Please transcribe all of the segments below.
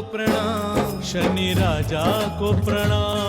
प्रणाम, शनि राजा को प्रणाम।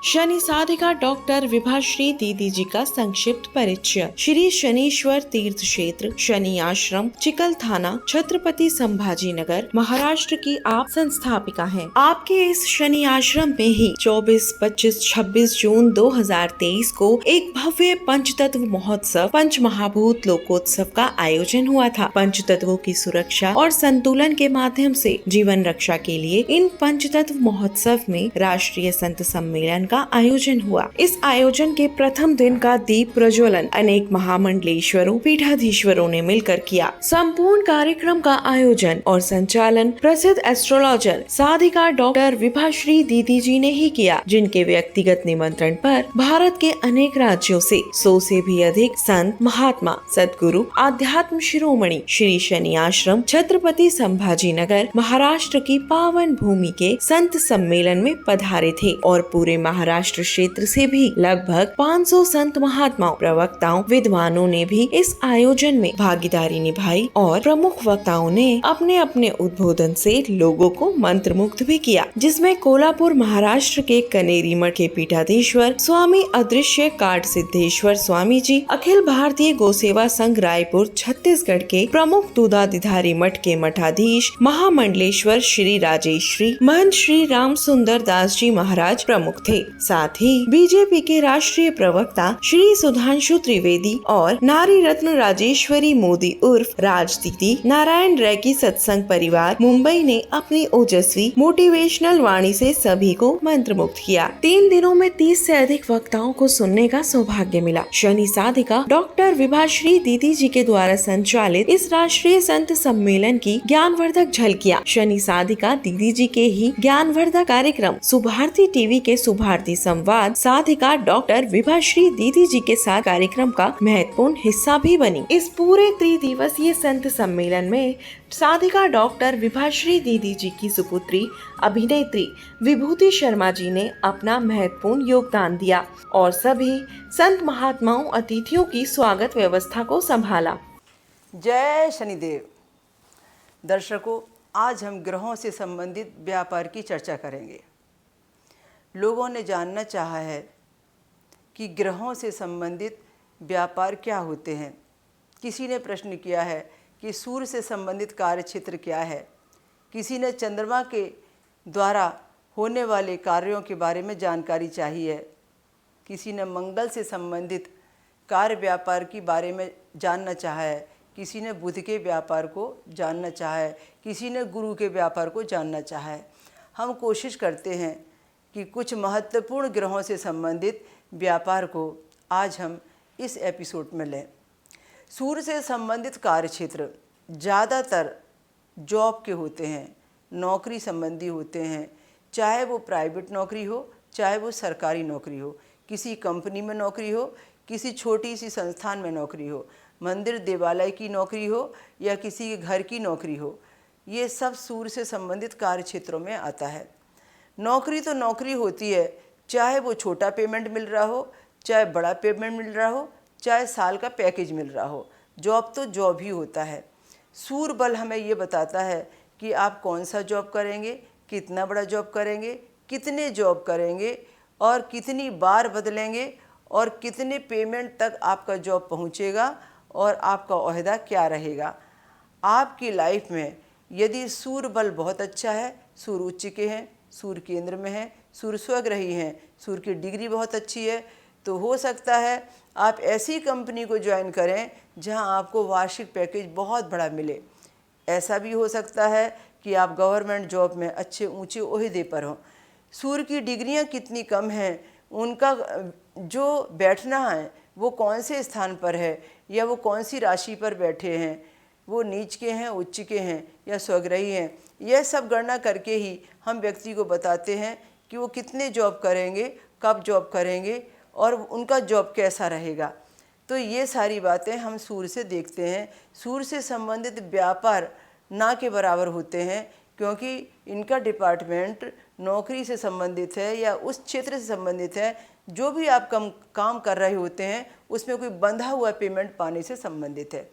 शनि साधिका डॉक्टर विभाश्री दीदी जी का संक्षिप्त परिचय। श्री शनीश्वर तीर्थ क्षेत्र शनि आश्रम चिकल थाना छत्रपति संभाजी नगर महाराष्ट्र की आप संस्थापिका हैं। आपके इस शनि आश्रम में ही 24, 25, 26 जून 2023 को एक भव्य पंचतत्व महोत्सव पंच महाभूत लोकोत्सव का आयोजन हुआ था। पंचतत्वों की सुरक्षा और संतुलन के माध्यम से जीवन रक्षा के लिए इन पंचतत्व महोत्सव में राष्ट्रीय संत सम्मेलन का आयोजन हुआ। इस आयोजन के प्रथम दिन का दीप प्रज्वलन अनेक महामंडलेश्वरों पीठाधीश्वरों ने मिलकर किया। संपूर्ण कार्यक्रम का आयोजन और संचालन प्रसिद्ध एस्ट्रोलॉजर साधिका डॉक्टर विभाश्री दीदी जी ने ही किया, जिनके व्यक्तिगत निमंत्रण पर भारत के अनेक राज्यों से 100 से भी अधिक संत महात्मा सद्गुरु आध्यात्म शिरोमणि श्री शनि आश्रम छत्रपति संभाजी नगर महाराष्ट्र की पावन भूमि के संत सम्मेलन में पधारे थे और पूरे महाराष्ट्र क्षेत्र से भी लगभग 500 संत महात्माओं प्रवक्ताओं विद्वानों ने भी इस आयोजन में भागीदारी निभाई और प्रमुख वक्ताओं ने अपने अपने उद्बोधन से लोगों को मंत्रमुग्ध भी किया, जिसमें कोल्हापुर महाराष्ट्र के कनेरी मठ के पीठाधीश्वर स्वामी अदृश्य काट सिद्धेश्वर स्वामी जी, अखिल भारतीय गोसेवा संघ रायपुर छत्तीसगढ़ के प्रमुख दूधाधिधारी मठ के मठाधीश महामंडलेश्वर श्री राजेश्वरी महंत श्री राम सुंदर दास जी महाराज प्रमुख थे। साथ ही बीजेपी के राष्ट्रीय प्रवक्ता श्री सुधांशु त्रिवेदी और नारी रत्न राजेश्वरी मोदी उर्फ राज दीदी नारायण रैकी सत्संग परिवार मुंबई ने अपनी ओजस्वी मोटिवेशनल वाणी से सभी को मंत्रमुग्ध किया। 3 दिनों में 30 से अधिक वक्ताओं को सुनने का सौभाग्य मिला। शनि साधिका डॉक्टर विभाश्री दीदी जी के द्वारा संचालित इस राष्ट्रीय संत सम्मेलन की ज्ञानवर्धक झलकियां शनि साधिका दीदी जी के ही ज्ञानवर्धक कार्यक्रम सुभारती टीवी के सुभारती संवाद साधिका डॉक्टर विभाश्री दीदी जी के साथ कार्यक्रम का महत्वपूर्ण हिस्सा भी बनी। इस पूरे 3 दिवसीय संत सम्मेलन में साधिका डॉक्टर विभाश्री दीदी जी की सुपुत्री अभिनेत्री विभूति शर्मा जी ने अपना महत्वपूर्ण योगदान दिया और सभी संत महात्माओं अतिथियों की स्वागत व्यवस्था को संभाला। जय शनिदेव। दर्शकों, आज हम ग्रहों से संबंधित व्यापार की चर्चा करेंगे। लोगों ने जानना चाहा है कि ग्रहों से संबंधित व्यापार क्या होते हैं। किसी ने प्रश्न किया है कि सूर्य से संबंधित कार्य क्षेत्र क्या है। किसी ने चंद्रमा के द्वारा होने वाले कार्यों के बारे में जानकारी चाहिए। किसी ने मंगल से संबंधित कार्य व्यापार के बारे में जानना चाहा है। किसी ने बुध के व्यापार को जानना चाहा है। किसी ने गुरु के व्यापार को जानना चाहा है। हम कोशिश करते हैं कि कुछ महत्वपूर्ण ग्रहों से संबंधित व्यापार को आज हम इस एपिसोड में लें। सूर्य से संबंधित कार्य क्षेत्र ज़्यादातर जॉब के होते हैं, नौकरी संबंधी होते हैं, चाहे वो प्राइवेट नौकरी हो, चाहे वो सरकारी नौकरी हो, किसी कंपनी में नौकरी हो, किसी छोटी सी संस्थान में नौकरी हो, मंदिर देवालय की नौकरी हो या किसी के घर की नौकरी हो, ये सब सूर्य से संबंधित कार्य क्षेत्रों में आता है। नौकरी तो नौकरी होती है, चाहे वो छोटा पेमेंट मिल रहा हो, चाहे बड़ा पेमेंट मिल रहा हो, चाहे साल का पैकेज मिल रहा हो, जॉब तो जॉब ही होता है। सूर्य बल हमें ये बताता है कि आप कौन सा जॉब करेंगे, कितना बड़ा जॉब करेंगे, कितने जॉब करेंगे और कितनी बार बदलेंगे और कितने पेमेंट तक आपका जॉब पहुँचेगा और आपका ओहदा क्या रहेगा। आपकी लाइफ में यदि सूर्य बल बहुत अच्छा है, सूर्य उच्च के हैं, सूर्य केंद्र में है, सूर्य स्वग्रही हैं, सूर्य की डिग्री बहुत अच्छी है, तो हो सकता है आप ऐसी कंपनी को ज्वाइन करें जहां आपको वार्षिक पैकेज बहुत बड़ा मिले। ऐसा भी हो सकता है कि आप गवर्नमेंट जॉब में अच्छे ऊंचे ओहदे पर हों। सूर्य की डिग्रियां कितनी कम हैं, उनका जो बैठना है वो कौन से स्थान पर है या वो कौन सी राशि पर बैठे हैं, वो नीच के हैं, उच्च के हैं या स्वग्रही हैं, यह सब गणना करके ही हम व्यक्ति को बताते हैं कि वो कितने जॉब करेंगे, कब जॉब करेंगे और उनका जॉब कैसा रहेगा। तो ये सारी बातें हम सूर्य से देखते हैं। सूर्य से संबंधित व्यापार ना के बराबर होते हैं, क्योंकि इनका डिपार्टमेंट नौकरी से संबंधित है या उस क्षेत्र से संबंधित है। जो भी आप काम कर रहे होते हैं उसमें कोई बंधा हुआ पेमेंट पाने से संबंधित है।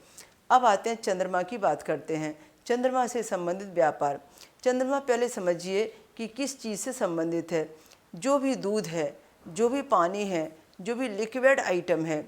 अब आते हैं चंद्रमा की बात करते हैं। चंद्रमा से संबंधित व्यापार। चंद्रमा पहले समझिए कि किस चीज़ से संबंधित है। जो भी दूध है, जो भी पानी है, जो भी लिक्विड आइटम है,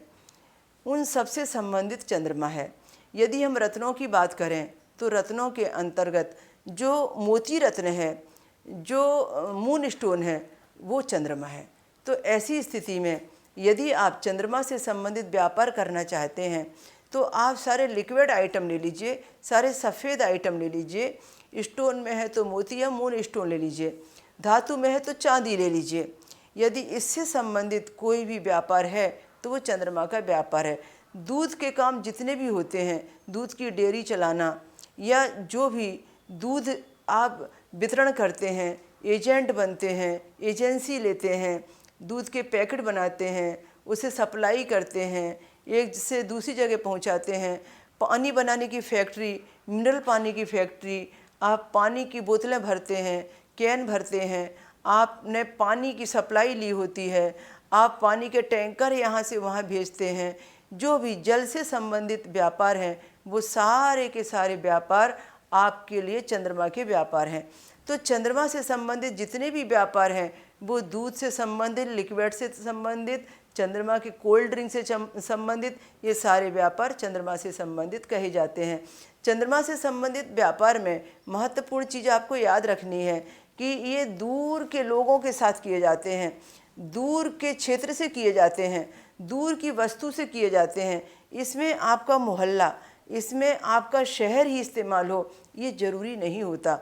उन सब से संबंधित चंद्रमा है। यदि हम रत्नों की बात करें तो रत्नों के अंतर्गत जो मोती रत्न है, जो मून स्टोन है, वो चंद्रमा है। तो ऐसी स्थिति में यदि आप चंद्रमा से संबंधित व्यापार करना चाहते हैं तो आप सारे लिक्विड आइटम ले लीजिए, सारे सफ़ेद आइटम ले लीजिए। स्टोन में है तो मोती या मून स्टोन ले लीजिए, धातु में है तो चांदी ले लीजिए। यदि इससे संबंधित कोई भी व्यापार है तो वो चंद्रमा का व्यापार है। दूध के काम जितने भी होते हैं, दूध की डेयरी चलाना या जो भी दूध आप वितरण करते हैं, एजेंट बनते हैं, एजेंसी लेते हैं, दूध के पैकेट बनाते हैं, उसे सप्लाई करते हैं, एक से दूसरी जगह पहुंचाते हैं, पानी बनाने की फैक्ट्री, मिनरल पानी की फैक्ट्री, आप पानी की बोतलें भरते हैं, कैन भरते हैं, आपने पानी की सप्लाई ली होती है, आप पानी के टैंकर यहाँ से वहाँ भेजते हैं। जो भी जल से संबंधित व्यापार हैं वो सारे के सारे व्यापार आपके लिए चंद्रमा के व्यापार हैं। तो चंद्रमा से संबंधित जितने भी व्यापार हैं वो दूध से संबंधित, लिक्विड से संबंधित, चंद्रमा के कोल्ड ड्रिंक से संबंधित, ये सारे व्यापार चंद्रमा से संबंधित कहे जाते हैं। चंद्रमा से संबंधित व्यापार में महत्वपूर्ण चीज़ आपको याद रखनी है कि ये दूर के लोगों के साथ किए जाते हैं, दूर के क्षेत्र से किए जाते हैं, दूर की वस्तु से किए जाते हैं। इसमें आपका मोहल्ला, इसमें आपका शहर ही इस्तेमाल हो ये ज़रूरी नहीं होता।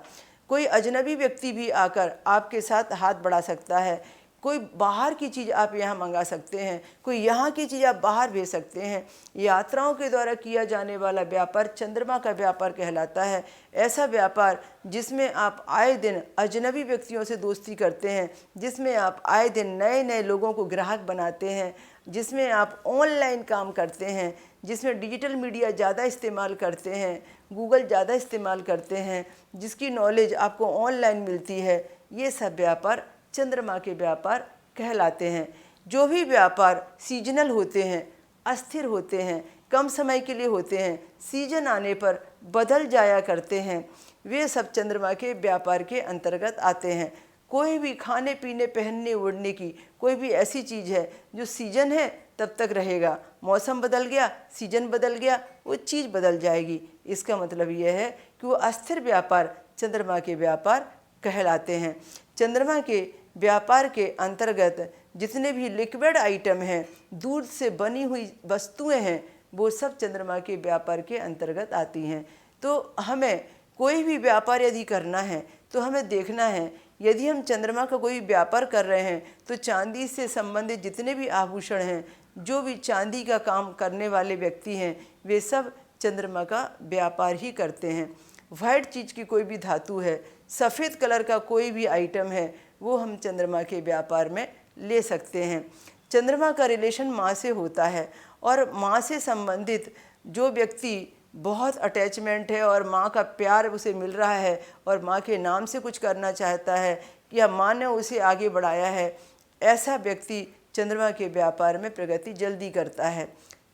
कोई अजनबी व्यक्ति भी आकर आपके साथ हाथ बढ़ा सकता है। कोई बाहर की चीज़ आप यहाँ मंगा सकते हैं, कोई यहाँ की चीज़ आप बाहर भेज सकते हैं। यात्राओं के द्वारा किया जाने वाला व्यापार चंद्रमा का व्यापार कहलाता है। ऐसा व्यापार जिसमें आप आए दिन अजनबी व्यक्तियों से दोस्ती करते हैं, जिसमें आप आए दिन नए नए लोगों को ग्राहक बनाते हैं, जिसमें आप ऑनलाइन काम करते हैं, जिसमें डिजिटल मीडिया ज़्यादा इस्तेमाल करते हैं, गूगल ज़्यादा इस्तेमाल करते हैं, जिसकी नॉलेज आपको ऑनलाइन मिलती है, ये सब व्यापार चंद्रमा के व्यापार कहलाते हैं। जो भी व्यापार सीजनल होते हैं, अस्थिर होते हैं, कम समय के लिए होते हैं, सीजन आने पर बदल जाया करते हैं, वे सब चंद्रमा के व्यापार के अंतर्गत आते हैं। कोई भी खाने पीने, पहनने ओढ़ने की कोई भी ऐसी चीज़ है जो सीजन है तब तक रहेगा, मौसम बदल गया, सीजन बदल गया, वो चीज़ बदल जाएगी। इसका मतलब यह है कि वो अस्थिर व्यापार चंद्रमा के व्यापार कहलाते हैं। चंद्रमा के व्यापार के अंतर्गत जितने भी लिक्विड आइटम हैं, दूध से बनी हुई वस्तुएं हैं, वो सब चंद्रमा के व्यापार के अंतर्गत आती हैं। तो हमें कोई भी व्यापार यदि करना है तो हमें देखना है, यदि हम चंद्रमा का कोई व्यापार कर रहे हैं तो चांदी से संबंधित जितने भी आभूषण हैं, जो भी चांदी का काम करने वाले व्यक्ति हैं, वे सब चंद्रमा का व्यापार ही करते हैं। वाइट चीज़ की कोई भी धातु है, सफ़ेद कलर का कोई भी आइटम है, वो हम चंद्रमा के व्यापार में ले सकते हैं। चंद्रमा का रिलेशन माँ से होता है और माँ से संबंधित जो व्यक्ति बहुत अटैचमेंट है और माँ का प्यार उसे मिल रहा है और माँ के नाम से कुछ करना चाहता है या माँ ने उसे आगे बढ़ाया है, ऐसा व्यक्ति चंद्रमा के व्यापार में प्रगति जल्दी करता है।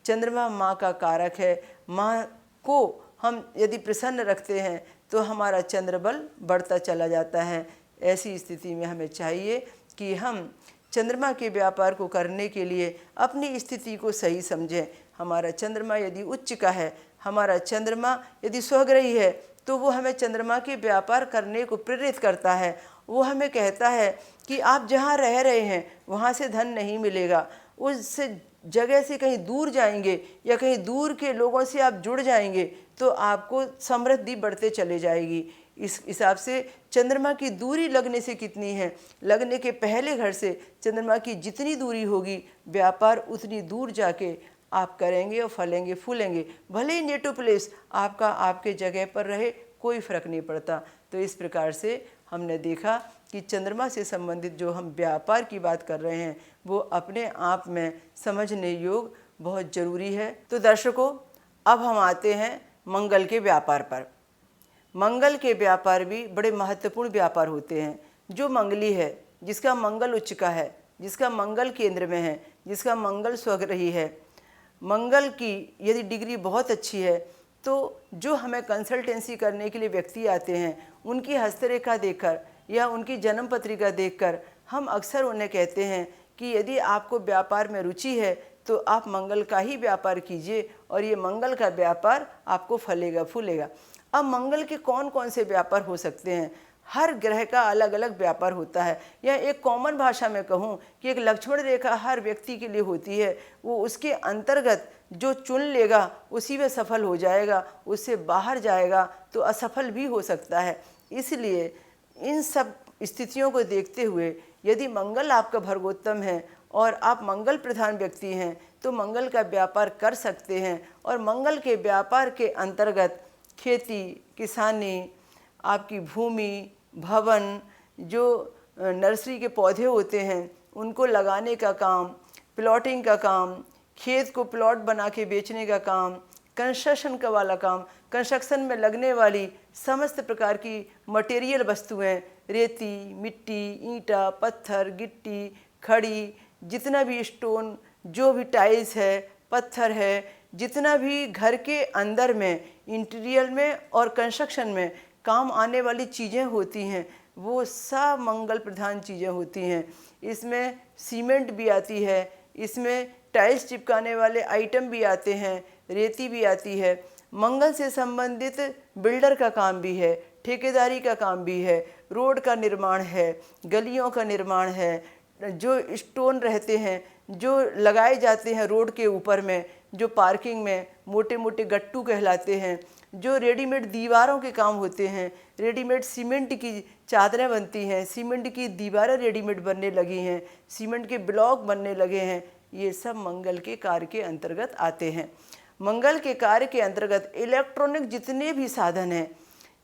चंद्रमा माँ का कारक है। माँ को हम यदि प्रसन्न रखते हैं तो हमारा चंद्रबल बढ़ता चला जाता है। ऐसी स्थिति में हमें चाहिए कि हम चंद्रमा के व्यापार को करने के लिए अपनी स्थिति को सही समझें। हमारा चंद्रमा यदि उच्च का है, हमारा चंद्रमा यदि स्वग्रही है, तो वो हमें चंद्रमा के व्यापार करने को प्रेरित करता है। वो हमें कहता है कि आप जहाँ रह रहे हैं वहाँ से धन नहीं मिलेगा, उस जगह से कहीं दूर जाएंगे या कहीं दूर के लोगों से आप जुड़ जाएंगे तो आपको समृद्धि बढ़ते चले जाएगी। इस हिसाब से चंद्रमा की दूरी लगने से कितनी है, लगने के पहले घर से चंद्रमा की जितनी दूरी होगी, व्यापार उतनी दूर जाके आप करेंगे और फलेंगे फूलेंगे। भले ही नेटिव प्लेस आपका आपके जगह पर रहे, कोई फ़र्क नहीं पड़ता। तो इस प्रकार से हमने देखा कि चंद्रमा से संबंधित जो हम व्यापार की बात कर रहे हैं वो अपने आप में समझने योग बहुत ज़रूरी है। तो दर्शकों, अब हम आते हैं मंगल के व्यापार पर। मंगल के व्यापार भी बड़े महत्वपूर्ण व्यापार होते हैं। जो मंगली है, जिसका मंगल उच्च का है, जिसका मंगल केंद्र में है, जिसका मंगल स्वग्रही है, मंगल की यदि डिग्री बहुत अच्छी है तो जो हमें कंसल्टेंसी करने के लिए व्यक्ति आते हैं, उनकी हस्तरेखा देखकर या उनकी जन्म पत्रिका देखकर हम अक्सर उन्हें कहते हैं कि यदि आपको व्यापार में रुचि है तो आप मंगल का ही व्यापार कीजिए और ये मंगल का व्यापार आपको फलेगा फूलेगा। अब मंगल के कौन कौन से व्यापार हो सकते हैं? हर ग्रह का अलग अलग व्यापार होता है, या एक कॉमन भाषा में कहूँ कि एक लक्ष्मण रेखा हर व्यक्ति के लिए होती है। वो उसके अंतर्गत जो चुन लेगा उसी में सफल हो जाएगा, उससे बाहर जाएगा तो असफल भी हो सकता है। इसलिए इन सब स्थितियों को देखते हुए यदि मंगल आपका भर्गोत्तम है और आप मंगल प्रधान व्यक्ति हैं तो मंगल का व्यापार कर सकते हैं। और मंगल के व्यापार के अंतर्गत खेती, किसानी, आपकी भूमि, भवन, जो नर्सरी के पौधे होते हैं उनको लगाने का काम, प्लॉटिंग का काम, खेत को प्लॉट बना के बेचने का काम, कंस्ट्रक्शन का वाला काम, कंस्ट्रक्शन में लगने वाली समस्त प्रकार की मटेरियल वस्तुएं, रेती, मिट्टी, ईंटा, पत्थर, गिट्टी, खड़ी, जितना भी स्टोन, जो भी टाइल्स है, पत्थर है, जितना भी घर के अंदर में, इंटीरियर में और कंस्ट्रक्शन में काम आने वाली चीज़ें होती हैं, वो सब मंगल प्रधान चीज़ें होती हैं। इसमें सीमेंट भी आती है, इसमें टाइल्स चिपकाने वाले आइटम भी आते हैं, रेती भी आती है। मंगल से संबंधित बिल्डर का काम भी है, ठेकेदारी का काम भी है, रोड का निर्माण है, गलियों का निर्माण है, जो स्टोन रहते हैं जो लगाए जाते हैं रोड के ऊपर में, जो पार्किंग में मोटे मोटे गट्टू कहलाते हैं, जो रेडीमेड दीवारों के काम होते हैं, रेडीमेड सीमेंट की चादरें बनती हैं, सीमेंट की दीवारें रेडीमेड बनने लगी हैं, सीमेंट के ब्लॉक बनने लगे हैं, ये सब मंगल के कार्य के अंतर्गत आते हैं। मंगल के कार्य के अंतर्गत इलेक्ट्रॉनिक जितने भी साधन हैं,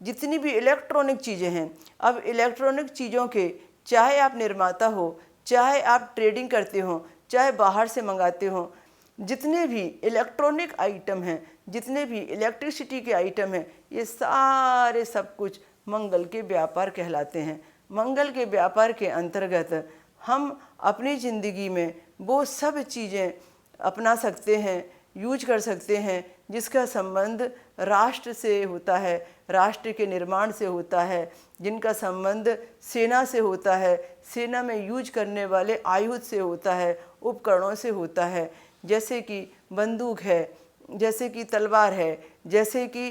जितनी भी इलेक्ट्रॉनिक चीज़ें हैं, अब इलेक्ट्रॉनिक चीज़ों के चाहे आप निर्माता हो, चाहे आप ट्रेडिंग करते हो, चाहे बाहर से मंगाते हो, जितने भी इलेक्ट्रॉनिक आइटम हैं, जितने भी इलेक्ट्रिसिटी के आइटम हैं, ये सारे सब कुछ मंगल के व्यापार कहलाते हैं। मंगल के व्यापार के अंतर्गत हम अपनी ज़िंदगी में वो सब चीज़ें अपना सकते हैं, यूज कर सकते हैं जिसका संबंध राष्ट्र से होता है, राष्ट्र के निर्माण से होता है, जिनका संबंध सेना से होता है, सेना में यूज करने वाले आयुध से होता है, उपकरणों से होता है, जैसे कि बंदूक है, जैसे कि तलवार है, जैसे कि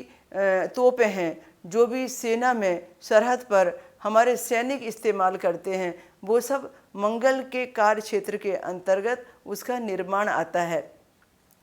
तोपें हैं, जो भी सेना में सरहद पर हमारे सैनिक इस्तेमाल करते हैं, वो सब मंगल के कार्य क्षेत्र के अंतर्गत उसका निर्माण आता है।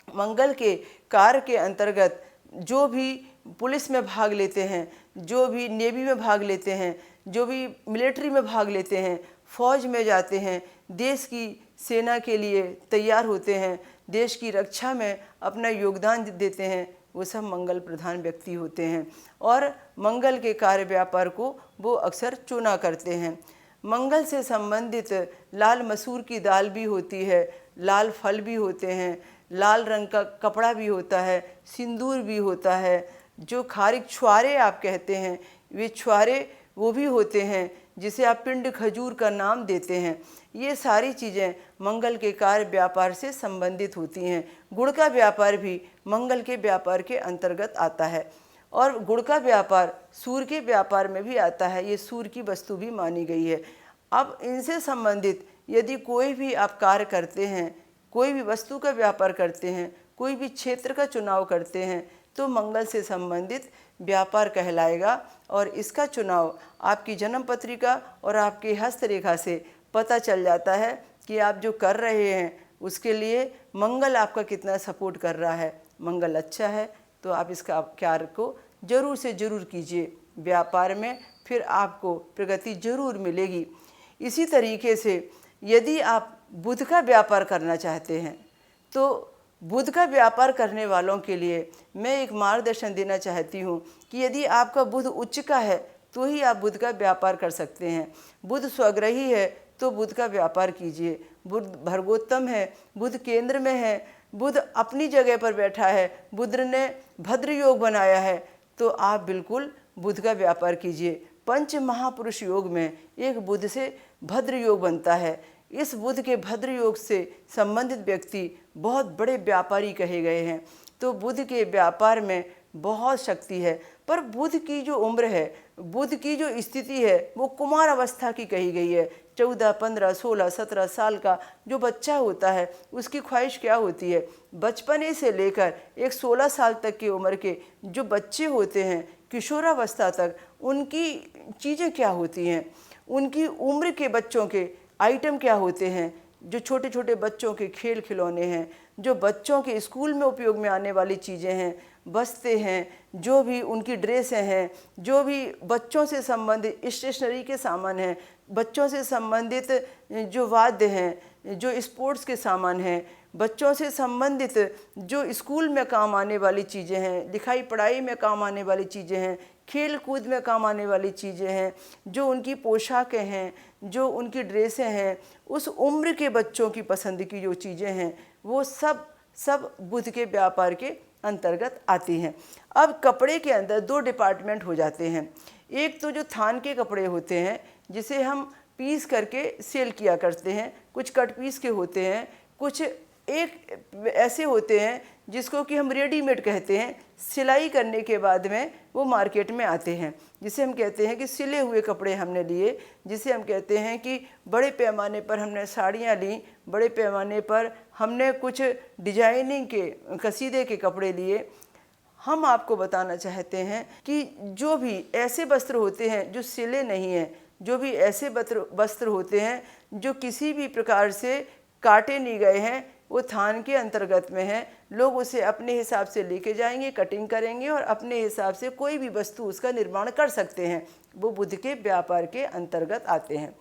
मंगल के कार्य के अंतर्गत जो भी पुलिस में भाग लेते हैं, जो भी नेवी में भाग लेते हैं, जो भी मिलिट्री में भाग लेते हैं, फौज में जाते हैं, देश की सेना के लिए तैयार होते हैं, देश की रक्षा में अपना योगदान देते हैं, वो सब मंगल प्रधान व्यक्ति होते हैं और मंगल के कार्य व्यापार को वो अक्सर चुना करते हैं। मंगल से संबंधित लाल मसूर की दाल भी होती है, लाल फल भी होते हैं, लाल रंग का कपड़ा भी होता है, सिंदूर भी होता है, जो खारिक छुआरे आप कहते हैं, वे छुआरे वो भी होते हैं जिसे आप पिंड खजूर का नाम देते हैं। ये सारी चीज़ें मंगल के कार्य व्यापार से संबंधित होती हैं। गुड़ का व्यापार भी मंगल के व्यापार के अंतर्गत आता है और गुड़ का व्यापार सूर्य के व्यापार में भी आता है, ये सूर्य की वस्तु भी मानी गई है। अब इनसे संबंधित यदि कोई भी आप कार्य करते हैं, कोई भी वस्तु का व्यापार करते हैं, कोई भी क्षेत्र का चुनाव करते हैं, तो मंगल से संबंधित व्यापार कहलाएगा और इसका चुनाव आपकी जन्म पत्रिका और आपकी हस्तरेखा से पता चल जाता है कि आप जो कर रहे हैं उसके लिए मंगल आपका कितना सपोर्ट कर रहा है। मंगल अच्छा है तो आप इसका कार्य को जरूर से ज़रूर कीजिए व्यापार में, फिर आपको प्रगति जरूर मिलेगी। इसी तरीके से यदि आप बुध का व्यापार करना चाहते हैं तो बुध का व्यापार करने वालों के लिए मैं एक मार्गदर्शन देना चाहती हूँ कि यदि आपका बुध उच्च का है तो ही आप बुध का व्यापार कर सकते हैं। बुध स्वग्रही है तो बुध का व्यापार कीजिए। बुध भर्गोत्तम है, बुध केंद्र में है, बुध अपनी जगह पर बैठा है, बुध ने भद्र योग बनाया है, तो आप बिल्कुल बुध का व्यापार कीजिए। पंच महापुरुष योग में एक बुध से भद्र योग बनता है। इस बुध के भद्र योग से संबंधित व्यक्ति बहुत बड़े व्यापारी कहे गए हैं। तो बुध के व्यापार में बहुत शक्ति है। पर बुध की जो उम्र है, बुध की जो स्थिति है, वो कुमार अवस्था की कही गई है। 14, 15, 16, 17 साल का जो बच्चा होता है उसकी ख्वाहिश क्या होती है? बचपने से लेकर एक 16 साल तक की उम्र के जो बच्चे होते हैं, किशोरावस्था तक, उनकी चीज़ें क्या होती हैं? उनकी उम्र के बच्चों के आइटम क्या होते हैं? जो छोटे छोटे बच्चों के खेल खिलौने हैं, जो बच्चों के स्कूल में उपयोग में आने वाली चीज़ें हैं, बस्ते हैं, जो भी उनकी ड्रेसें हैं, जो भी बच्चों से संबंधित स्टेशनरी के सामान हैं, बच्चों से संबंधित जो वाद्य हैं, जो स्पोर्ट्स के सामान हैं, बच्चों से संबंधित जो स्कूल में काम आने वाली चीज़ें हैं, लिखाई पढ़ाई में काम आने वाली चीज़ें हैं, खेल कूद में काम आने वाली चीज़ें हैं, जो उनकी पोशाकें हैं, जो उनकी ड्रेसें हैं, उस उम्र के बच्चों की पसंद की जो चीज़ें हैं, वो सब बुध के व्यापार के अंतर्गत आती हैं। अब कपड़े के अंदर 2 डिपार्टमेंट हो जाते हैं। एक तो जो थान के कपड़े होते हैं, जिसे हम पीस करके सेल किया करते हैं, कुछ कट पीस के होते हैं, कुछ एक ऐसे होते हैं जिसको कि हम रेडीमेड कहते हैं, सिलाई करने के बाद में वो मार्केट में आते हैं, जिसे हम कहते हैं कि सिले हुए कपड़े हमने लिए, जिसे हम कहते हैं कि बड़े पैमाने पर हमने साड़ियाँ ली, बड़े पैमाने पर हमने कुछ डिजाइनिंग के कसीदे के कपड़े लिए। हम आपको बताना चाहते हैं कि जो भी ऐसे वस्त्र होते हैं जो सिले नहीं हैं, जो भी ऐसे वस्त्र होते हैं जो किसी भी प्रकार से काटे नहीं गए हैं, वो थान के अंतर्गत में है। लोग उसे अपने हिसाब से लेके जाएंगे, कटिंग करेंगे और अपने हिसाब से कोई भी वस्तु उसका निर्माण कर सकते हैं। वो बुध के व्यापार के अंतर्गत आते हैं।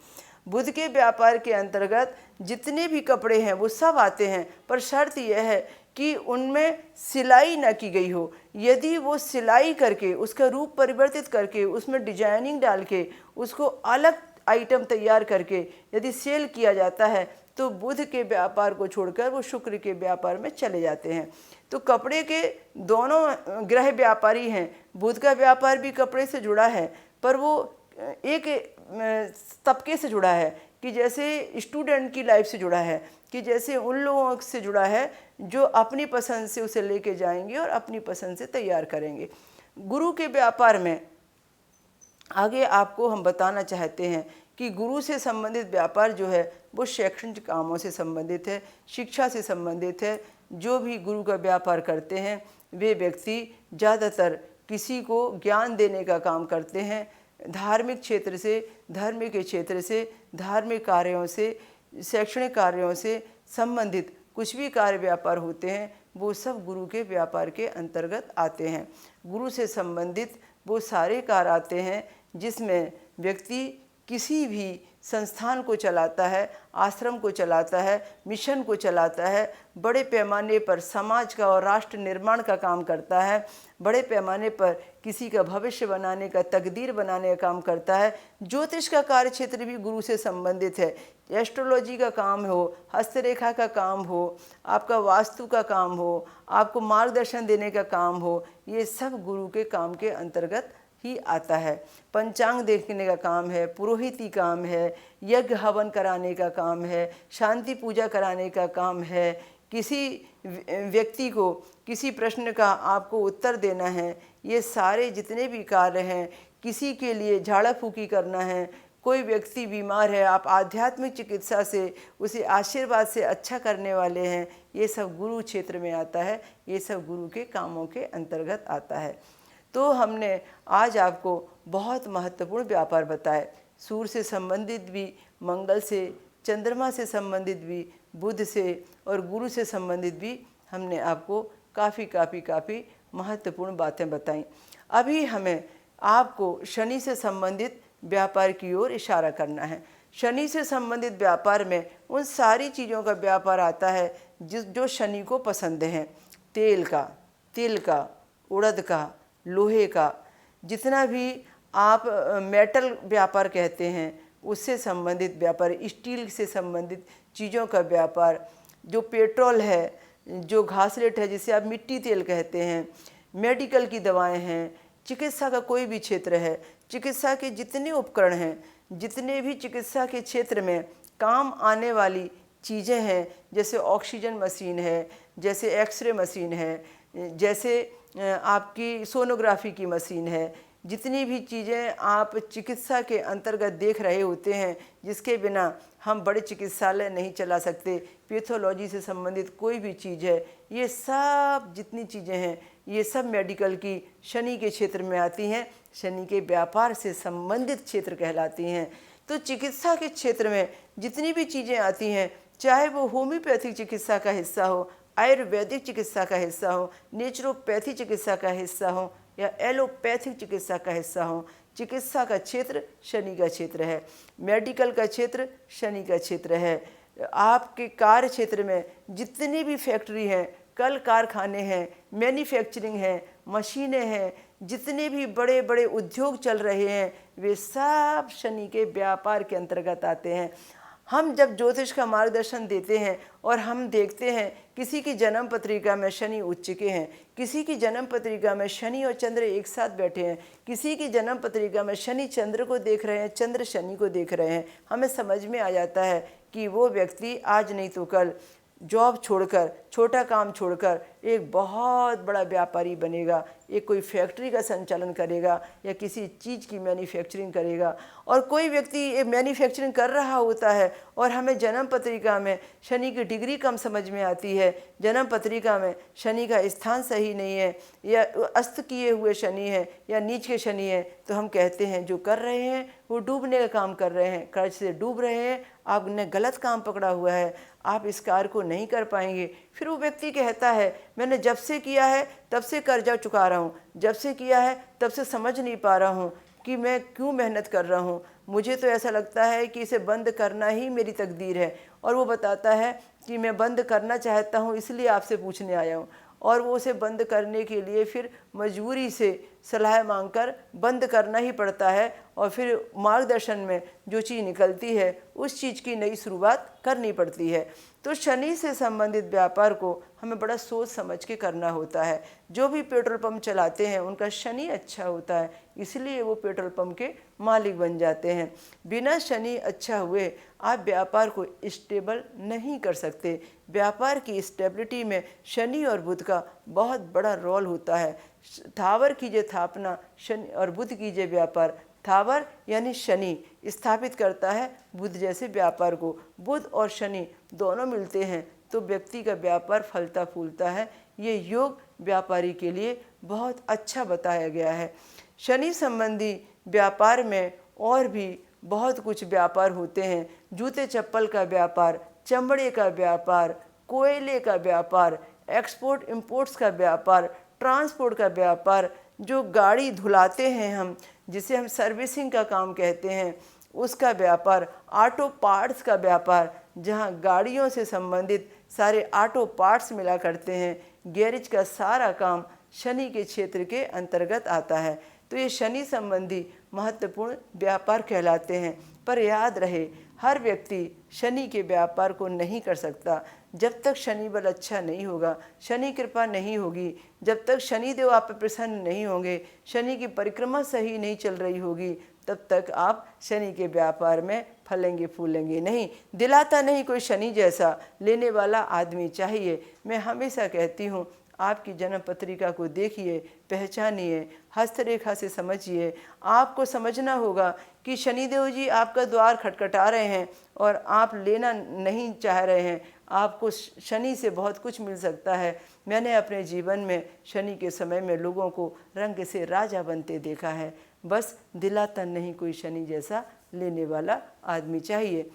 बुध के व्यापार के अंतर्गत जितने भी कपड़े हैं वो सब आते हैं, पर शर्त यह है कि उनमें सिलाई न की गई हो। यदि वो सिलाई करके उसका रूप परिवर्तित करके उसमें डिजाइनिंग डाल के उसको अलग आइटम तैयार करके यदि सेल किया जाता है तो बुध के व्यापार को छोड़कर वो शुक्र के व्यापार में चले जाते हैं। तो कपड़े के दोनों ग्रह व्यापारी हैं। बुध का व्यापार भी कपड़े से जुड़ा है, पर वो एक तबके से जुड़ा है कि जैसे स्टूडेंट की लाइफ से जुड़ा है, कि जैसे उन लोगों से जुड़ा है जो अपनी पसंद से उसे लेके जाएंगे और अपनी पसंद से तैयार करेंगे। गुरु के व्यापार में आगे आपको हम बताना चाहते हैं कि गुरु से संबंधित व्यापार जो है वो शैक्षणिक कामों से संबंधित है, शिक्षा से संबंधित है। जो भी गुरु का व्यापार करते हैं वे व्यक्ति ज़्यादातर किसी को ज्ञान देने का काम करते हैं। धार्मिक क्षेत्र से, धर्म के क्षेत्र से, धार्मिक कार्यों से, शैक्षणिक कार्यों से संबंधित कुछ भी कार्य व्यापार होते हैं वो सब गुरु के व्यापार के अंतर्गत आते हैं। गुरु से संबंधित वो सारे कार्य आते हैं जिसमें व्यक्ति किसी भी संस्थान को चलाता है, आश्रम को चलाता है, मिशन को चलाता है, बड़े पैमाने पर समाज का और राष्ट्र निर्माण का काम करता है, बड़े पैमाने पर किसी का भविष्य बनाने का, तकदीर बनाने का काम करता है। ज्योतिष का कार्य क्षेत्र भी गुरु से संबंधित है। एस्ट्रोलॉजी का काम हो, हस्तरेखा का काम हो, आपका वास्तु का काम हो, आपको मार्गदर्शन देने का काम हो, ये सब गुरु के काम के अंतर्गत ही आता है। पंचांग देखने का काम है, पुरोहिती काम है, यज्ञ हवन कराने का काम है, शांति पूजा कराने का काम है, किसी व्यक्ति को किसी प्रश्न का आपको उत्तर देना है, ये सारे जितने भी कार्य हैं, किसी के लिए झाड़ा फूकी करना है, कोई व्यक्ति बीमार है, आप आध्यात्मिक चिकित्सा से उसे आशीर्वाद से अच्छा करने वाले हैं, ये सब गुरु क्षेत्र में आता है, ये सब गुरु के कामों के अंतर्गत आता है। तो हमने आज आपको बहुत महत्वपूर्ण व्यापार बताए। सूर्य से संबंधित भी, मंगल से, चंद्रमा से संबंधित भी, बुध से और गुरु से संबंधित भी हमने आपको काफ़ी महत्वपूर्ण बातें बताई। अभी हमें आपको शनि से संबंधित व्यापार की ओर इशारा करना है। शनि से संबंधित व्यापार में उन सारी चीज़ों का व्यापार आता है जो शनि को पसंद हैं। तेल का, तिल का, उड़द का, लोहे का, जितना भी आप मेटल व्यापार कहते हैं उससे संबंधित व्यापार, स्टील से संबंधित चीज़ों का व्यापार, जो पेट्रोल है, जो घासलेट है जिसे आप मिट्टी तेल कहते हैं, मेडिकल की दवाएं हैं, चिकित्सा का कोई भी क्षेत्र है, चिकित्सा के जितने उपकरण हैं, जितने भी चिकित्सा के क्षेत्र में काम आने वाली चीज़ें हैं, जैसे ऑक्सीजन मशीन है, जैसे एक्सरे मशीन है, जैसे आपकी सोनोग्राफी की मशीन है, जितनी भी चीज़ें आप चिकित्सा के अंतर्गत देख रहे होते हैं, जिसके बिना हम बड़े चिकित्सालय नहीं चला सकते, पैथोलॉजी से संबंधित कोई भी चीज़ है, ये सब जितनी चीज़ें हैं ये सब मेडिकल की शनि के क्षेत्र में आती हैं, शनि के व्यापार से संबंधित क्षेत्र कहलाती हैं। तो चिकित्सा के क्षेत्र में जितनी भी चीज़ें आती हैं, चाहे वो होम्योपैथिक चिकित्सा का हिस्सा हो, आयुर्वेदिक चिकित्सा का हिस्सा हो, नेचुरोपैथी चिकित्सा का हिस्सा हो या एलोपैथिक चिकित्सा का हिस्सा हो, चिकित्सा का क्षेत्र शनि का क्षेत्र है, मेडिकल का क्षेत्र शनि का क्षेत्र है। आपके कार्य क्षेत्र में जितनी भी फैक्ट्री हैं, कल कारखाने हैं, मैन्युफैक्चरिंग है, मशीनें हैं, जितने भी बड़े बड़े उद्योग चल रहे हैं, वे सब शनि के व्यापार के अंतर्गत आते हैं। हम जब ज्योतिष का मार्गदर्शन देते हैं और हम देखते हैं किसी की जन्म पत्रिका में शनि उच्च के हैं, किसी की जन्म पत्रिका में शनि और चंद्र एक साथ बैठे हैं, किसी की जन्म पत्रिका में शनि चंद्र को देख रहे हैं, चंद्र शनि को देख रहे हैं, हमें समझ में आ जाता है कि वो व्यक्ति आज नहीं तो कल जॉब छोड़कर, छोटा काम छोड़कर एक बहुत बड़ा व्यापारी बनेगा, एक कोई फैक्ट्री का संचालन करेगा या किसी चीज़ की मैन्युफैक्चरिंग करेगा। और कोई व्यक्ति ये मैन्युफैक्चरिंग कर रहा होता है और हमें जन्म पत्रिका में शनि की डिग्री कम समझ में आती है, जन्म पत्रिका में शनि का स्थान सही नहीं है या अस्त किए हुए शनि है या नीच के शनि है, तो हम कहते हैं जो कर रहे हैं वो डूबने का काम कर रहे हैं, कर्ज से डूब रहे हैं, आपने गलत काम पकड़ा हुआ है, आप इस कार्य को नहीं कर पाएंगे। फिर वो व्यक्ति कहता है मैंने जब से किया है तब से कर्जा चुका रहा हूँ, जब से किया है तब से समझ नहीं पा रहा हूँ कि मैं क्यों मेहनत कर रहा हूँ, मुझे तो ऐसा लगता है कि इसे बंद करना ही मेरी तकदीर है। और वो बताता है कि मैं बंद करना चाहता हूँ, इसलिए आपसे पूछने आया हूँ। और वो उसे बंद करने के लिए फिर मजबूरी से सलाह मांगकर बंद करना ही पड़ता है और फिर मार्गदर्शन में जो चीज़ निकलती है उस चीज़ की नई शुरुआत करनी पड़ती है। तो शनि से संबंधित व्यापार को हमें बड़ा सोच समझ के करना होता है। जो भी पेट्रोल पंप चलाते हैं उनका शनि अच्छा होता है, इसलिए वो पेट्रोल पंप के मालिक बन जाते हैं। बिना शनि अच्छा हुए आप व्यापार को स्टेबल नहीं कर सकते। व्यापार की स्टेबिलिटी में शनि और बुध का बहुत बड़ा रोल होता है। थावर कीजिए स्थापना, शनि और बुध कीजिए व्यापार। थावर यानी शनि स्थापित करता है बुध जैसे व्यापार को। बुध और शनि दोनों मिलते हैं तो व्यक्ति का व्यापार फलता फूलता है। ये योग व्यापारी के लिए बहुत अच्छा बताया गया है। शनि संबंधी व्यापार में और भी बहुत कुछ व्यापार होते हैं। जूते चप्पल का व्यापार, चमड़े का व्यापार, कोयले का व्यापार, एक्सपोर्ट इंपोर्ट्स का व्यापार, ट्रांसपोर्ट का व्यापार, जो गाड़ी धुलाते हैं हम, जिसे हम सर्विसिंग का काम कहते हैं, उसका व्यापार, ऑटो पार्ट्स का व्यापार, जहां गाड़ियों से संबंधित सारे ऑटो पार्ट्स मिला करते हैं, गैरेज का सारा काम शनि के क्षेत्र के अंतर्गत आता है। तो ये शनि संबंधी महत्वपूर्ण व्यापार कहलाते हैं। पर याद रहे, हर व्यक्ति शनि के व्यापार को नहीं कर सकता। जब तक शनि बल अच्छा नहीं होगा, शनि कृपा नहीं होगी, जब तक शनि देव आप पर प्रसन्न नहीं होंगे, शनि की परिक्रमा सही नहीं चल रही होगी, तब तक आप शनि के व्यापार में फलेंगे फूलेंगे नहीं। दिलाता नहीं कोई शनि जैसा, लेने वाला आदमी चाहिए। मैं हमेशा कहती हूँ, आपकी जन्म पत्रिका को देखिए, पहचानिए, हस्तरेखा से समझिए। आपको समझना होगा कि शनिदेव जी आपका द्वार खटखटा रहे हैं और आप लेना नहीं चाह रहे हैं। आपको शनि से बहुत कुछ मिल सकता है। मैंने अपने जीवन में शनि के समय में लोगों को रंग से राजा बनते देखा है। बस दिलाता नहीं कोई शनि जैसा, लेने वाला आदमी चाहिए।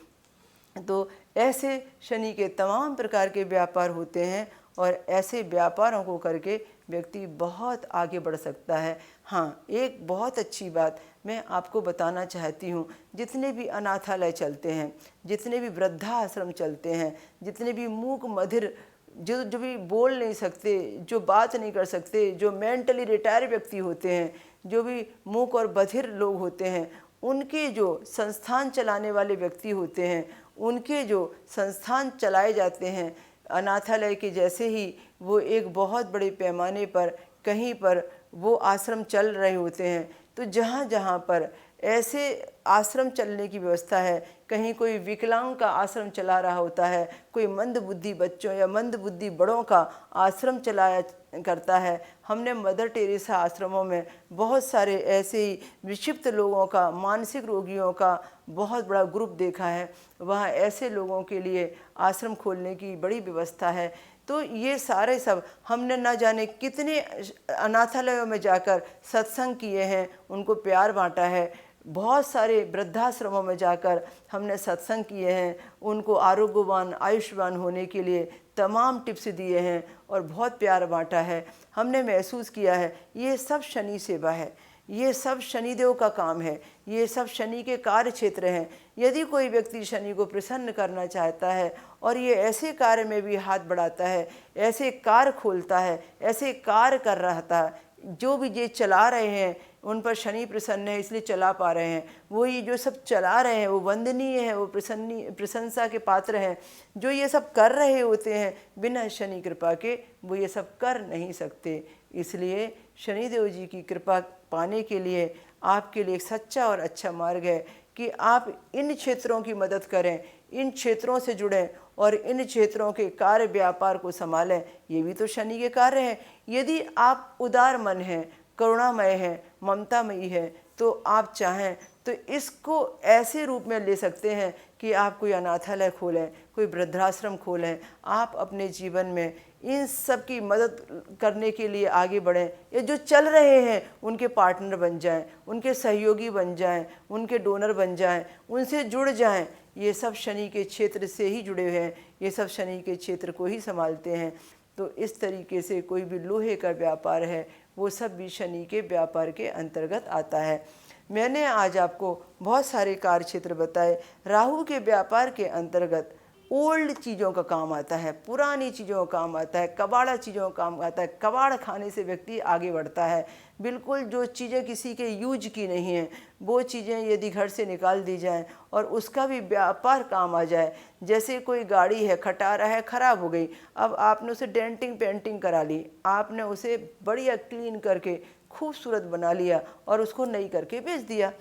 तो ऐसे शनि के तमाम प्रकार के व्यापार होते हैं और ऐसे व्यापारों को करके व्यक्ति बहुत आगे बढ़ सकता है। हाँ, एक बहुत अच्छी बात मैं आपको बताना चाहती हूँ। जितने भी अनाथालय चलते हैं, जितने भी वृद्धाश्रम चलते हैं, जितने भी मूक मधिर, जो भी बोल नहीं सकते, जो बात नहीं कर सकते, जो मेंटली रिटायर व्यक्ति होते हैं, जो भी मूक और बधिर लोग होते हैं, उनके जो संस्थान चलाने वाले व्यक्ति होते हैं, उनके जो संस्थान चलाए जाते हैं अनाथालय के जैसे ही, वो एक बहुत बड़े पैमाने पर कहीं पर वो आश्रम चल रहे होते हैं। तो जहाँ जहाँ पर ऐसे आश्रम चलने की व्यवस्था है, कहीं कोई विकलांग का आश्रम चला रहा होता है, कोई मंदबुद्धि बच्चों या मंदबुद्धि बड़ों का आश्रम चलाया करता है। हमने मदर टेरेसा आश्रमों में बहुत सारे ऐसे ही विक्षिप्त लोगों का, मानसिक रोगियों का बहुत बड़ा ग्रुप देखा है। वहाँ ऐसे लोगों के लिए आश्रम खोलने की बड़ी व्यवस्था है। तो ये सारे सब हमने ना जाने कितने अनाथालयों में जाकर सत्संग किए हैं, उनको प्यार बांटा है। बहुत सारे वृद्धाश्रमों में जाकर हमने सत्संग किए हैं, उनको आरोग्यवान आयुष्मान होने के लिए तमाम टिप्स दिए हैं और बहुत प्यार बांटा है। हमने महसूस किया है ये सब शनि सेवा है, ये सब शनिदेव का काम है, ये सब शनि के कार्य क्षेत्र हैं। यदि कोई व्यक्ति शनि को प्रसन्न करना चाहता है और ये ऐसे कार्य में भी हाथ बढ़ाता है, ऐसे कार्य खोलता है, ऐसे कार्य कर रहा था, जो भी ये चला रहे हैं उन पर शनि प्रसन्न है इसलिए चला पा रहे हैं। वो ये जो सब चला रहे हैं वो वंदनीय है, वो प्रशंसा के पात्र हैं। जो ये सब कर रहे होते हैं बिना शनि कृपा के वो ये सब कर नहीं सकते। इसलिए शनिदेव जी की कृपा पाने के लिए आपके लिए एक सच्चा और अच्छा मार्ग है कि आप इन क्षेत्रों की मदद करें, इन क्षेत्रों से जुड़ें और इन क्षेत्रों के कार्य व्यापार को संभालें। ये भी तो शनि के कार्य हैं। यदि आप उदार मन हैं, करुणामय हैं, ममतामयी हैं, तो आप चाहें तो इसको ऐसे रूप में ले सकते हैं कि आप कोई अनाथालय खोलें, कोई वृद्धाश्रम खोलें। आप अपने जीवन में इन सब की मदद करने के लिए आगे बढ़ें। ये जो चल रहे हैं उनके पार्टनर बन जाएं, उनके सहयोगी बन जाएं, उनके डोनर बन जाएं, उनसे जुड़ जाएं। ये सब शनि के क्षेत्र से ही जुड़े हुए हैं, ये सब शनि के क्षेत्र को ही संभालते हैं। तो इस तरीके से कोई भी लोहे का व्यापार है वो सब भी शनि के व्यापार के अंतर्गत आता है। मैंने आज आपको बहुत सारे कार्य क्षेत्र बताए। राहु के व्यापार के अंतर्गत ओल्ड चीज़ों का काम आता है, पुरानी चीज़ों का काम आता है, कबाड़ा चीज़ों का काम आता है। कबाड़ खाने से व्यक्ति आगे बढ़ता है। बिल्कुल जो चीज़ें किसी के यूज की नहीं हैं वो चीज़ें यदि घर से निकाल दी जाएं और उसका भी व्यापार काम आ जाए। जैसे कोई गाड़ी है, खटारा है, ख़राब हो गई, अब आपने उसे डेंटिंग पेंटिंग करा ली, आपने उसे बढ़िया क्लीन करके खूबसूरत बना लिया और उसको नई करके बेच दिया।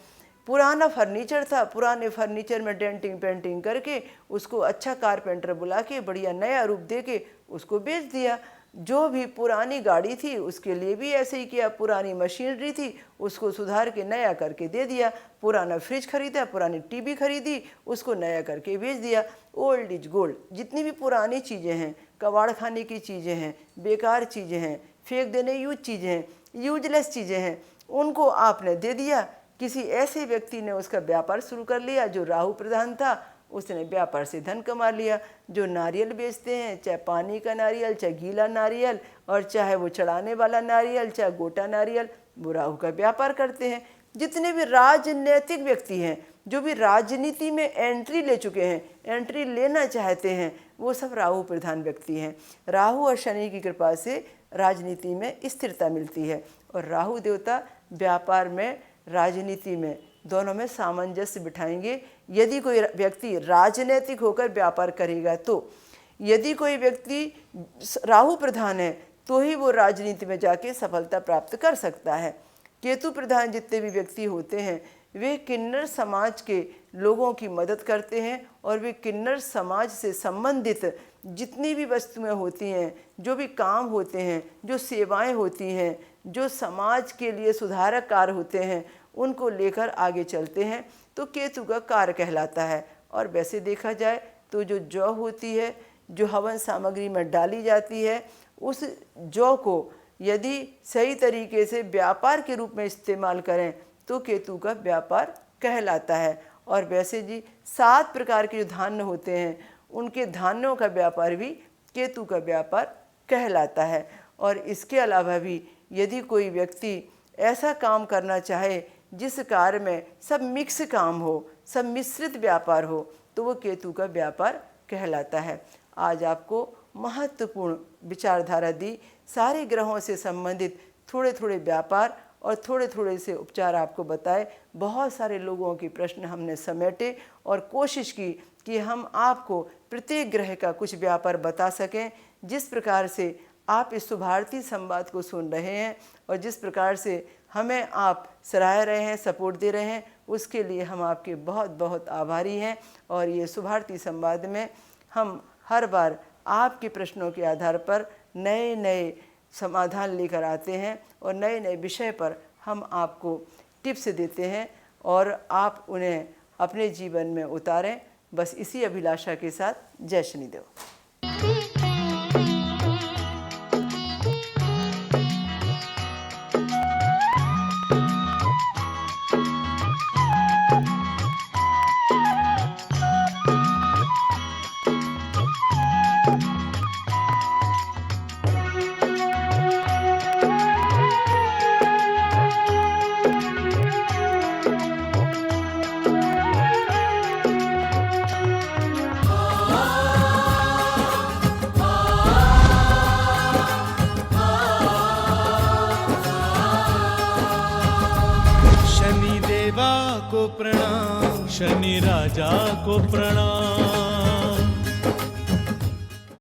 पुराना फर्नीचर था, पुराने फर्नीचर में डेंटिंग पेंटिंग करके उसको अच्छा कारपेंटर बुला के बढ़िया नया रूप दे के उसको बेच दिया। जो भी पुरानी गाड़ी थी उसके लिए भी ऐसे ही किया, पुरानी मशीनरी थी उसको सुधार के नया करके दे दिया। पुराना फ्रिज खरीदा, पुरानी टीवी खरीदी, उसको नया करके बेच दिया। Old is gold. जितनी भी पुरानी चीज़ें हैं, कबाड़ खाने की चीज़ें हैं, बेकार चीज़ें हैं, फेंक देने यूज चीज़ें हैं, यूजलेस चीज़ें हैं, उनको आपने दे दिया। किसी ऐसे व्यक्ति ने उसका व्यापार शुरू कर लिया जो राहु प्रधान था, उसने व्यापार से धन कमा लिया। जो नारियल बेचते हैं, चाहे पानी का नारियल, चाहे गीला नारियल, और चाहे वो चढ़ाने वाला नारियल, चाहे गोटा नारियल, वो राहु का व्यापार करते हैं। जितने भी राजनैतिक व्यक्ति हैं, जो भी राजनीति में एंट्री ले चुके हैं, एंट्री लेना चाहते हैं, वो सब राहु प्रधान व्यक्ति हैं। राहु और शनि की कृपा से राजनीति में स्थिरता मिलती है और राहु देवता व्यापार में, राजनीति में, दोनों में सामंजस्य बिठाएंगे। यदि कोई व्यक्ति राजनीतिक होकर व्यापार करेगा तो, यदि कोई व्यक्ति राहु प्रधान है तो ही वो राजनीति में जाके सफलता प्राप्त कर सकता है। केतु प्रधान जितने भी व्यक्ति होते हैं वे किन्नर समाज के लोगों की मदद करते हैं और वे किन्नर समाज से संबंधित जितनी भी वस्तुएं होती हैं, जो भी काम होते हैं, जो सेवाएं होती हैं, जो समाज के लिए सुधारक कार्य होते हैं, उनको लेकर आगे चलते हैं। तो केतु का कार्य कहलाता है। और वैसे देखा जाए तो जो जौ होती है, जो हवन सामग्री में डाली जाती है, उस जौ को यदि सही तरीके से व्यापार के रूप में इस्तेमाल करें तो केतु का व्यापार कहलाता है। और वैसे जी 7 प्रकार के जो धान्य होते हैं उनके धान्यों का व्यापार भी केतु का व्यापार कहलाता है। और इसके अलावा भी यदि कोई व्यक्ति ऐसा काम करना चाहे जिस कार्य में सब मिक्स काम हो, सब मिश्रित व्यापार हो, तो वो केतु का व्यापार कहलाता है। आज आपको महत्वपूर्ण विचारधारा दी, सारे ग्रहों से संबंधित थोड़े थोड़े व्यापार और थोड़े थोड़े से उपचार आपको बताए। बहुत सारे लोगों के प्रश्न हमने समेटे और कोशिश की कि हम आपको प्रत्येक ग्रह का कुछ व्यापार बता सकें। जिस प्रकार से आप इस सुभारती संवाद को सुन रहे हैं और जिस प्रकार से हमें आप सराह रहे हैं, सपोर्ट दे रहे हैं, उसके लिए हम आपके बहुत बहुत आभारी हैं। और ये सुभारती संवाद में हम हर बार आपके प्रश्नों के आधार पर नए नए समाधान लेकर आते हैं और नए नए विषय पर हम आपको टिप्स देते हैं और आप उन्हें अपने जीवन में उतारें। बस इसी अभिलाषा के साथ जय शनिदेव। शनि देवा को प्रणाम, शनि राजा को प्रणाम।